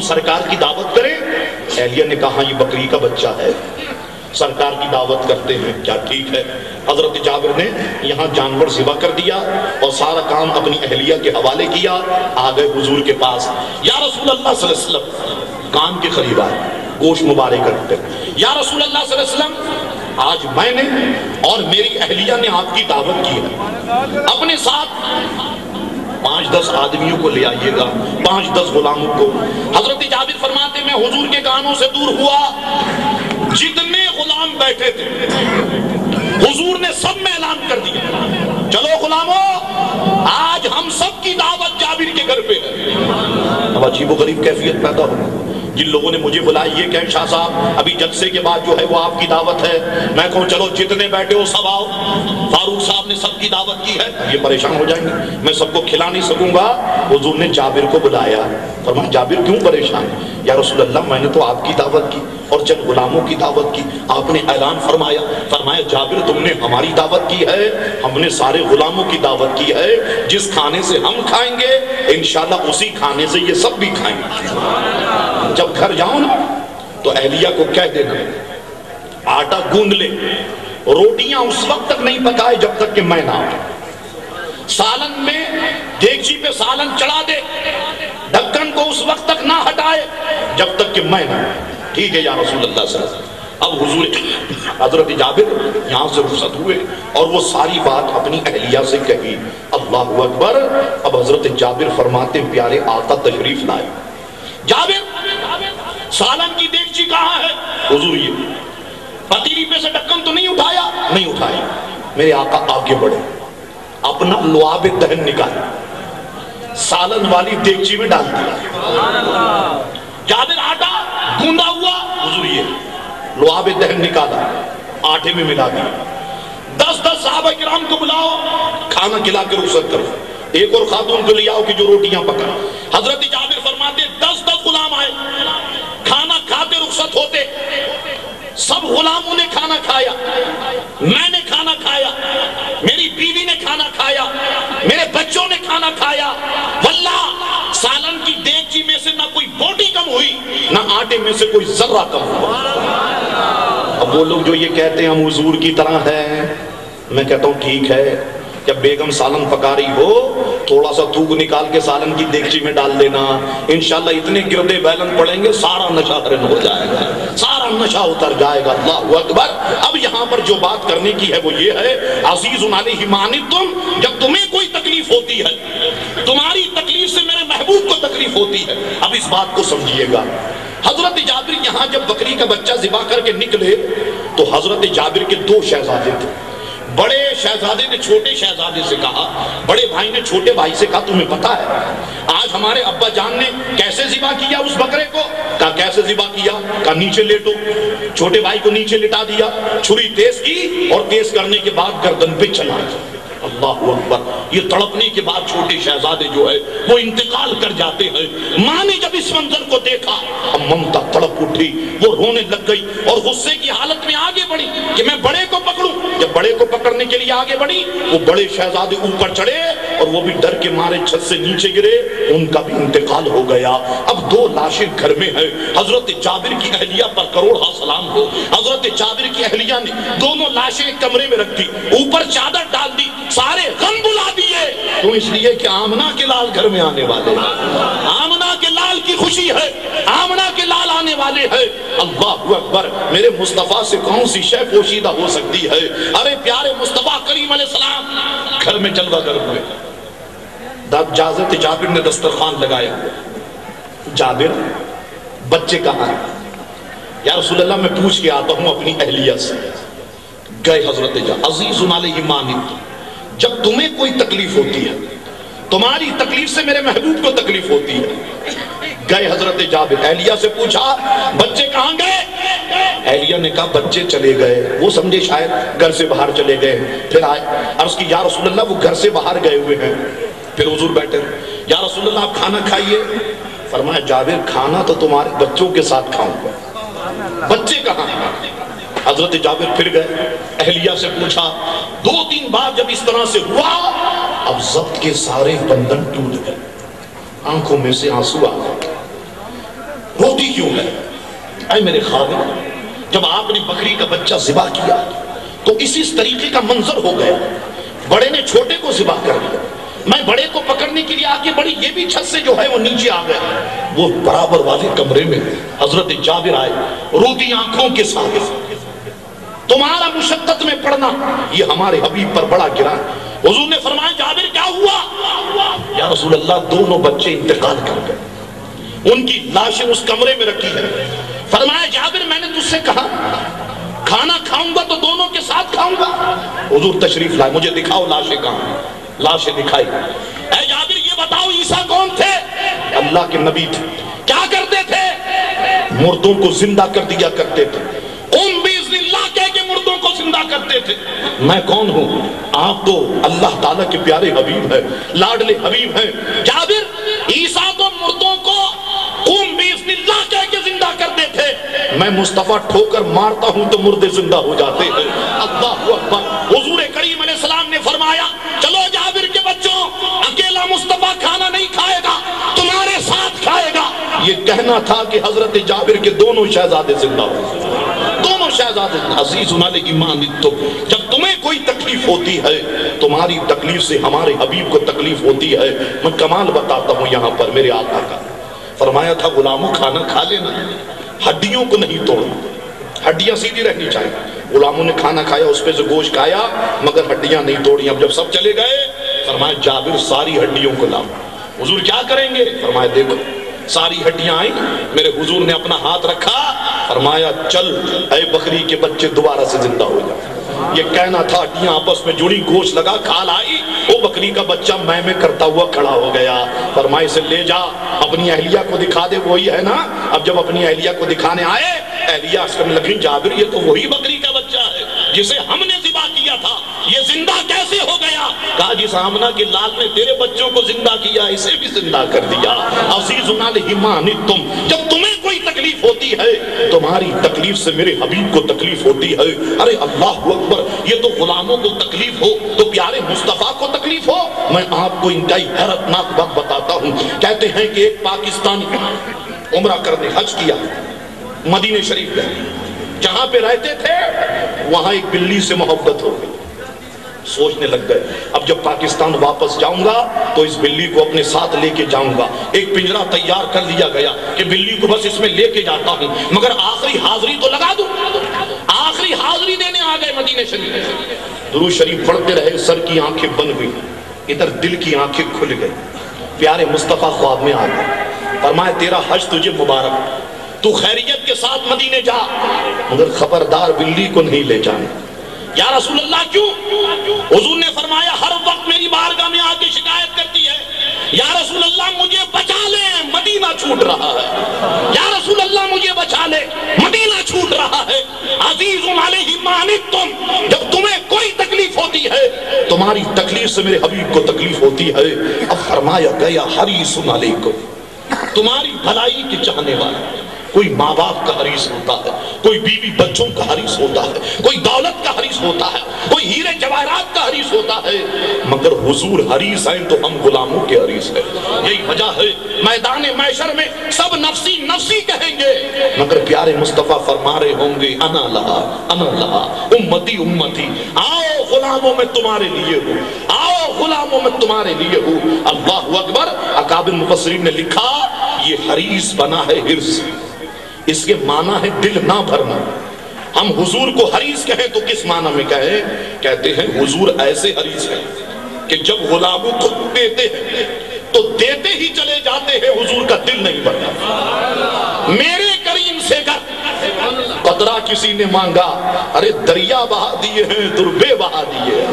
سرکار کی دعوت کریں؟ اہلیہ نے کہا یہ بکری کا بچہ ہے، سرکار کی دعوت کرتے ہیں، کیا ٹھیک ہے۔ حضرت جابر نے یہاں جانور ذبح کر دیا اور سارا کام اپنی اہلیہ کے حوالے کیا، آ گئے حضور کے پاس۔ یا رسول اللہ صلی اللہ علیہ وسلم، کان کے قریب آئے، گوشت مبارک کرتے، یا رسول اللہ صلی اللہ علیہ وسلم، آج میں نے اور میری اہلیہ نے آپ کی دعوت کی ہے، اپنے ساتھ 5-10 آدمیوں کو لے آئیے گا، 5-10 غلاموں کو۔ حضرت جابر فرماتے میں حضور کے کانوں سے دور ہوا، جتنے غلام بیٹھے تھے حضور نے سب میں اعلان کر دیا، چلو غلاموں، آج ہم سب کی دعوت جابر کے گھر پہ ہے۔ اب عجیب و غریب کیفیت پیدا ہو، جن لوگوں نے مجھے بلائی یہ کہیں شاہ صاحب ابھی جلسے کے بعد جو ہے وہ آپ کی دعوت ہے، میں کہوں چلو جتنے بیٹھے ہو سب آؤ، فاروق صاحب نے سب کی دعوت کی ہے، یہ پریشان ہو جائیں گے، میں سب کو کھلا نہیں سکوں گا۔ حضور نے جابر کو بلایا، فرمایا جابر کیوں پریشان؟ یا رسول اللہ میں نے تو آپ کی دعوت کی اور چند غلاموں کی دعوت کی، آپ نے اعلان فرمایا، فرمایا جابر تم نے ہماری دعوت کی ہے، ہم نے سارے غلاموں کی دعوت کی ہے، جس کھانے سے ہم کھائیں گے انشاءاللہ اسی کھانے سے یہ سب بھی کھائیں گے۔ جب گھر جاؤ نا تو اہلیہ کو کہہ دینا آٹا گوندھ لے، روٹیاں اس وقت تک نہیں پکائے جب تک کہ میں نہ آؤں، سالن میں دیگچی پہ سالن چڑھا دے، ڈھکن کو اس وقت تک نہ ہٹائے جب تک کہ میں نہ آؤں۔ ٹھیک ہے یا رسول اللہ صلی اللہ علیہ وسلم۔ اب حضور حضرت جابر یہاں سے رخصت ہوئے اور وہ ساری بات اپنی اہلیہ سے کہی۔ اللہ اکبر۔ اب حضرت جابر فرماتے پیارے آقا تشریف لائے۔ جابر سالن کی دیگچی کہاں ہے؟ حضور یہ پتیلی پہ سے ڈھکن تو نہیں اٹھایا؟ نہیں اٹھایا۔ میرے آقا آگے بڑھے، اپنا لعاب دہن نکالا، سالن والی دیگچی میں ڈال دیا۔ جابر آٹا گوندا ہوا، حضور یہ لعاب دہن نکالا، آٹے میں ملا دیا۔ 10 صحابہ کرام کو بلاؤ، کھانا کھلا کے رخصت کرو، ایک اور خاتون کو لے آؤ کہ جو روٹیاں پکا۔ حضرت جابر فرماتے 10 غلام آئے، کھانا کھاتے رخصت ہوتے، سب غلاموں نے کھانا کھایا، میں نے کھانا کھایا، میری بیوی نے کھانا کھایا، میرے بچوں نے کھانا کھایا، واللہ سالن کی دیگچی میں سے نہ کوئی بوٹی کم ہوئی نہ آٹے میں سے کوئی ذرہ کم ہوا۔ اب وہ لوگ جو یہ کہتے ہیں ہم حضور کی طرح ہیں، میں کہتا ہوں ٹھیک ہے، جب بیگم سالن پکا رہی ہو تھوڑا سا تھوک نکال کے سالن کی دیگچی میں ڈال دینا، انشاءاللہ اتنے گردے بیلن پڑیں گے سارا نشہ ختم ہو جائے گا، سارا نشہ اتر جائے گا۔ اللہ اکبر۔ اب یہاں پر جو بات کرنے کی ہے وہ یہ ہے، عزیز علیہ ما عنتم، جب تمہیں کوئی تکلیف ہوتی ہے، تمہاری تکلیف سے میرے محبوب کو تکلیف ہوتی ہے۔ اب اس بات کو سمجھیے گا، حضرت جابر یہاں جب بکری کا بچہ ذبح کر کے نکلے تو حضرت جابر کے 2 شہزادے تھے۔ بڑے شہزادے نے چھوٹے شہزادے سے کہا، بڑے بھائی نے چھوٹے بھائی سے کہا تمہیں پتا ہے آج ہمارے ابا جان نے کیسے ذبح کیا اس بکرے کو؟ کہا کیسے ذبح کیا؟ کہا نیچے لیٹو۔ چھوٹے بھائی کو نیچے لٹا دیا، چھری تیز کی اور تیز کرنے کے بعد گردن پہ چلا دیا۔ اللہ اکبر۔ یہ تڑپنے کے بعد چھوٹے شہزادے جو ہے وہ انتقال کر جاتے ہیں۔ ماں نے جب اس منظر کو دیکھا اب ممتا تڑپ اٹھی، وہ رونے لگ گئی اور غصے کی حالت میں آگے بڑھی کہ میں بڑے کو پکڑوں۔ جب بڑے کو پکڑنے کے لیے آگے بڑھی وہ بڑے شہزادے اوپر چڑھے اور وہ بھی ڈر کے مارے چھت سے نیچے گرے، ان کا بھی انتقال ہو گیا۔ اب 2 لاشیں گھر میں ہیں۔ حضرت جابر کی اہلیہ پر کروڑا سلام ہو، حضرت جابر کی اہلیہ نے دونوں لاشیں ایک کمرے میں رکھ دی، اوپر چادر ڈال دی، سارے غم بلا دیے، تو اس لیے کہ آمنہ کے لال گھر میں آنے والے ہیں، آمنہ کے لال کی خوشی ہے، آمنہ کے لال آنے والے ہیں۔ اللہ اکبر۔ میرے مصطفیٰ سے کون سی شے پوشیدہ ہو سکتی ہے؟ ارے پیارے مصطفیٰ کریم علیہ السلام گھر میں جلوہ گر ہوئے۔ حضرت جابر نے دسترخوان لگایا، جابر بچے کہاں ہیں؟ یا رسول اللہ میں پوچھ کے آتا ہوں اپنی اہلیہ سے۔ گئے حضرت جابر، عزیز علیہ ما عنتم، جب تمہیں کوئی تکلیف ہوتی ہے، تمہاری تکلیف سے میرے محبوب کو تکلیف ہوتی ہے۔ گئے حضرت جابر، اہلیہ سے پوچھا بچے کہاں گئے؟ اہلیہ نے کہا بچے چلے گئے، وہ سمجھے شاید گھر سے باہر چلے گئے۔ پھر آئے، عرض کی یا رسول اللہ وہ گھر سے باہر گئے ہوئے ہیں۔ پھر حضور بیٹھے، یا رسول اللہ آپ کھانا کھائیے۔ فرمایا جابر کھانا تو تمہارے بچوں کے ساتھ کھاؤں گا، بچے کہاں ہیں؟ حضرت جابر پھر گئے، اہلیہ سے پوچھا، 2-3 بار جب اس طرح سے ہوا اب ضبط کے سارے بندھن ٹوٹ گئے، آنکھوں میں سے آنسو آ گئے۔ روتی کیوں ہے؟ اے میرے خاوند، جب آپ نے بکری کا بچہ ذبح کیا تو اسی طریقے کا منظر ہو گیا، بڑے نے چھوٹے کو ذبح کر دیا، میں بڑے کو پکڑنے کے لیے آگے بڑھی، یہ بھی چھت سے جو ہے وہ نیچے آ گیا، وہ برابر والے کمرے میں حضرت جابر آئے روتی آنکھوں کے ساتھ، تمہارا مشقت میں پڑنا یہ ہمارے حبیب پر بڑا گرا۔ حضور نے فرمایا جابر کیا ہوا؟ یا رسول اللہ دونوں بچے انتقال کر گئے، ان کی لاشیں اس کمرے میں رکھی ہے۔ فرمایا جابر میں نے تجھ سے کہا کھانا کھاؤں گا تو دونوں کے ساتھ کھاؤں گا۔ حضور تشریف لائے، مجھے دکھاؤ لاشیں کہاں؟ لاشیں دکھائی۔ اے جابر یہ بتاؤ عیسیٰ کون تھے؟ اللہ کے نبی تھے۔ کیا کرتے تھے؟ مردوں کو زندہ کر دیا کرتے تھے، قم باذن اللہ کہہ کے مردوں کو زندہ کرتے تھے۔ میں کون ہوں؟ آپ تو اللہ تعالیٰ کے پیارے حبیب ہیں، لاڈلے حبیب ہیں۔ جابر عیسیٰ تو مردوں کو قم باذن اللہ کہہ کے زندہ کرتے تھے، میں مصطفیٰ ٹھوکر مارتا ہوں تو مردے زندہ ہو جاتے ہیں۔ اللہ اکبر۔ حضور کریم علیہ السلام نے فرمایا چلو جابر کے بچوں، اکیلا مصطفیٰ کھانا نہیں کھائے گا، تمہارے ساتھ کھائے گا۔ یہ کہنا تھا کہ حضرت جابر کے دونوں شہزادے زندہ ہو، دونوں شہزادے۔ عزیز علیہ ایمان تو جب تمہیں کوئی تکلیف ہوتی ہے، تمہاری تکلیف سے ہمارے حبیب کو تکلیف ہوتی ہے۔ میں کمال بتاتا ہوں یہاں پر میرے آقا کا، فرمایا تھا غلاموں کھانا کھا لینا، ہڈیوں کو نہیں توڑنا، ہڈیاں سیدھی رہنی چاہیے۔ غلاموں نے کھانا کھایا، اس پہ سے گوشت کھایا مگر ہڈیاں نہیں توڑی۔ اب جب سب چلے گئے فرمایا جابر ساری ہڈیوں کو لاؤ۔ حضور کیا کریں گے؟ فرمایا دیکھو ساری ہڈیاں آئیں۔ میرے حضور نے اپنا ہاتھ رکھا، فرمایا چل اے بکری کے بچے دوبارہ سے زندہ ہو جائے۔ یہ کہنا تھا، ہڈیاں آپس میں جڑی، گوشت لگا، کھال آئی، وہ بکری کا بچہ میں کرتا ہوا کھڑا ہو گیا۔ فرمایا اسے لے جا اپنی اہلیہ کو دکھا دے، وہی ہے نا۔ اب جب اپنی اہلیہ کو دکھانے آئے، اہلیہ کہنے لگی جابر یہ تو وہی بکری کا بچہ ہے جسے ہم نے ذبح کیا تھا، یہ زندہ کیسے ہو گیا؟ کہا جس آمنہ کے لال نے تیرے بچوں کو زندہ کیا اسے بھی زندہ کر دیا۔ عزیز علیہ ما عنتم، جب تمہیں کوئی تکلیف ہوتی ہے، تمہاری تکلیف سے میرے حبیب کو تکلیف ہوتی ہے۔ ارے اللہ اکبر، یہ تو غلاموں کو تکلیف ہو تو پیارے مصطفیٰ کو تکلیف ہو۔ میں آپ کو انتہائی حیرتناک بات بتاتا ہوں۔ کہتے ہیں کہ ایک پاکستانی عمرہ کرنے حج کیا، مدینہ شریف گئے، جہاں پہ رہتے تھے وہاں ایک بلی سے محبت ہو گئی۔ سوچنے لگ گئے اب جب پاکستان واپس جاؤں گا تو اس بلی کو اپنے ساتھ لے کے جاؤں گا۔ ایک پنجرا تیار کر لیا گیا کہ بلی کو بس اس میں لے کے جاتا ہوں، مگر آخری حاضری تو لگا دوں۔ آخری حاضری دینے آ گئے مدینہ شریف، درود شریف پڑھتے رہے، سر کی آنکھیں بن گئی، ادھر دل کی آنکھیں کھل گئی۔ پیارے مصطفیٰ خواب میں آ گئے، فرمایا تیرا حج تجھے مبارک، تو خیریت کے ساتھ مدینے جا، مگر خبردار بلی کو نہیں لے جانا۔ یا رسول اللہ کیوں؟ حضور نے فرمایا ہر وقت میری بارگاہ میں آ کے شکایت کرتی ہے، یا رسول اللہ مجھے بچا لے مدینہ چھوٹ رہا ہے، یا رسول اللہ مجھے بچا لے مدینہ چھوٹ رہا ہے۔ عزیز علیہ ما عنتم، جب تمہیں کوئی تکلیف ہوتی ہے، تمہاری تکلیف سے میرے حبیب کو تکلیف ہوتی ہے۔ اب فرمایا گیا حریص علیکم، تمہاری بھلائی کے چاہنے والا۔ کوئی ماں باپ کا حریص ہوتا ہے، کوئی بیوی بچوں کا حریص ہوتا ہے، کوئی دولت کا حریص ہوتا ہے، کوئی ہیرے جواہرات کا حریص ہوتا ہے، مگر حضور حریص ہیں تو ہم غلاموں کے حریص ہیں۔ یہی وجہ ہے میدان محشر میں سب نفسی نفسی کہیں گے، مگر پیارے مصطفیٰ فرما رہے ہوں گے انا لہا انا لہا، امتی امتی، آؤ غلاموں میں تمہارے لیے ہوں، آؤ غلاموں میں تمہارے لیے ہوں۔ اللہ اکبر۔ اکابر مفسرین نے لکھا یہ حریص بنا ہے حرص، اس کے معنی ہے دل نہ بھرنا۔ ہم حضور کو حریص کہیں تو کس معنی میں کہیں؟ کہتے ہیں حضور ایسے حریص ہیں کہ جب غلاموں کو دیتے ہیں تو دیتے ہی چلے جاتے ہیں، حضور کا دل نہیں بھرتا۔ میرے کریم سے گر قطرہ کسی نے مانگا، ارے دریا بہا دیے ہیں، دربے بہا دیے ہیں،